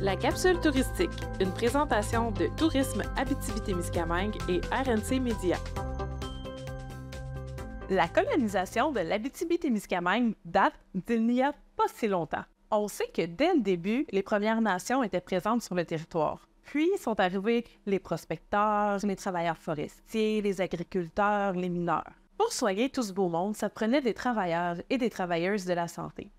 La capsule touristique, une présentation de Tourisme Abitibi-Témiscamingue et RNC Média. La colonisation de l'Abitibi-Témiscamingue date d'il n'y a pas si longtemps. On sait que dès le début, les Premières Nations étaient présentes sur le territoire. Puis sont arrivés les prospecteurs, les travailleurs forestiers, les agriculteurs, les mineurs. Pour soigner tout ce beau monde, ça prenait des travailleurs et des travailleuses de la santé.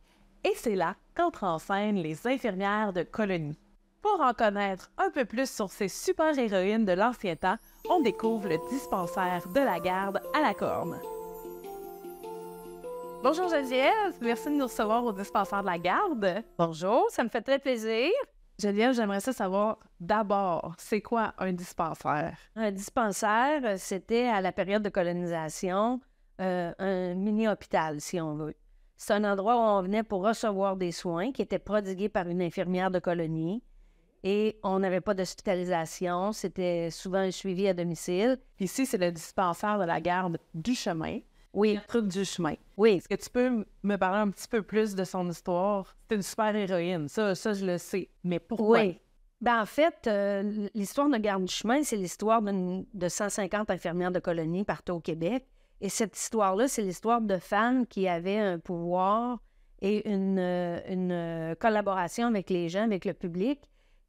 Et c'est là qu'entrent en scène les infirmières de colonie. Pour en connaître un peu plus sur ces super-héroïnes de l'ancien temps, on découvre le dispensaire de la garde à la Corne. Bonjour Geneviève, merci de nous recevoir au dispensaire de la garde. Bonjour, ça me fait très plaisir. Geneviève, j'aimerais savoir d'abord, c'est quoi un dispensaire? Un dispensaire, c'était à la période de colonisation, un mini-hôpital, si on veut. C'est un endroit où on venait pour recevoir des soins qui étaient prodigués par une infirmière de colonie. Et on n'avait pas d'hospitalisation, c'était souvent un suivi à domicile. Ici, c'est le dispensaire de la garde du chemin. Oui. Le truc du chemin. Oui. Est-ce que tu peux me parler un petit peu plus de son histoire? C'est une super héroïne, ça je le sais. Mais pourquoi? Oui. En fait, l'histoire de garde du chemin, c'est l'histoire de 150 infirmières de colonie partout au Québec. Et cette histoire-là, c'est l'histoire de femmes qui avaient un pouvoir et une collaboration avec les gens, avec le public,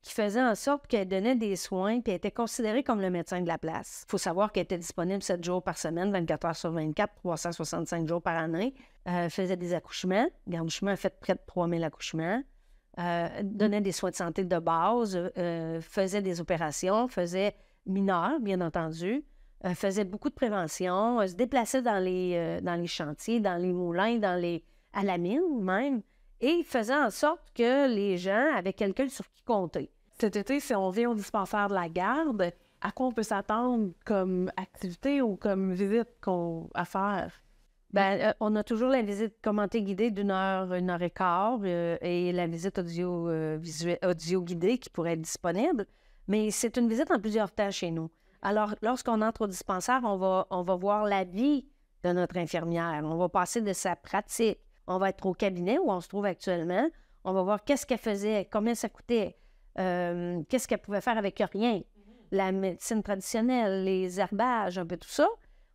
qui faisait en sorte qu'elle donnait des soins et était considérée comme le médecin de la place. Il faut savoir qu'elle était disponible 7 jours par semaine, 24 heures sur 24, 365 jours par année. Faisait des accouchements. Garde du chemin a fait près de 3000 accouchements. Donnait des soins de santé de base, faisait des opérations, faisait mineurs, bien entendu, faisait beaucoup de prévention, se déplaçait dans les chantiers, dans les moulins, à la mine même. Et il faisait en sorte que les gens avaient quelqu'un sur qui compter. Cet été, si on vient au dispensaire de la garde, à quoi on peut s'attendre comme activité ou comme visite à faire? On a toujours la visite commentée guidée d'1 heure, 1 heure et quart, et la visite audio guidée qui pourrait être disponible. Mais c'est une visite en plusieurs temps chez nous. Alors, lorsqu'on entre au dispensaire, on va voir la vie de notre infirmière. On va passer de sa pratique. On va être au cabinet où on se trouve actuellement. On va voir qu'est-ce qu'elle faisait, combien ça coûtait, qu'est-ce qu'elle pouvait faire avec rien. La médecine traditionnelle, les herbages, un peu tout ça.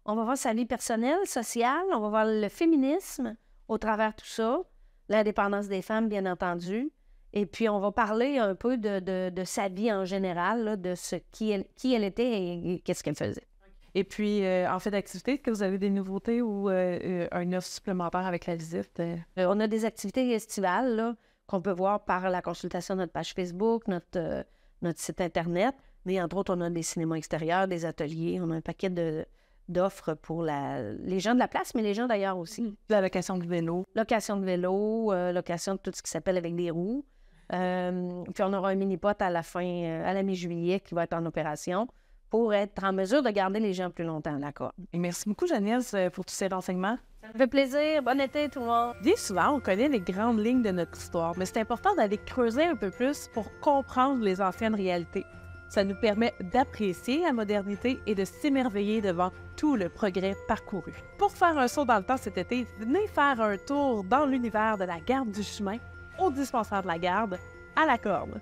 On va voir sa vie personnelle, sociale. On va voir le féminisme au travers de tout ça. L'indépendance des femmes, bien entendu. Et puis, on va parler un peu de sa vie en général, là, de qui elle était et qu'est-ce qu'elle faisait. Et puis, en fait d'activité, est-ce que vous avez des nouveautés ou un offre supplémentaire avec la visite? On a des activités estivales là, qu'on peut voir par la consultation de notre page Facebook, notre site Internet. Mais entre autres, on a des cinémas extérieurs, des ateliers. On a un paquet d'offres pour les gens de la place, mais les gens d'ailleurs aussi. La location de vélo. Location de vélo, location de tout ce qui s'appelle avec des roues. Puis on aura un mini-pot à la mi-juillet qui va être en opération pour être en mesure de garder les gens plus longtemps à la Corne. Et merci beaucoup, Geneviève, pour tous ces renseignements. Ça me fait plaisir. Bon été, tout le monde. Bien souvent, on connaît les grandes lignes de notre histoire, mais c'est important d'aller creuser un peu plus pour comprendre les anciennes réalités. Ça nous permet d'apprécier la modernité et de s'émerveiller devant tout le progrès parcouru. Pour faire un saut dans le temps cet été, venez faire un tour dans l'univers de la garde du chemin au dispensaire de la garde à la Corne.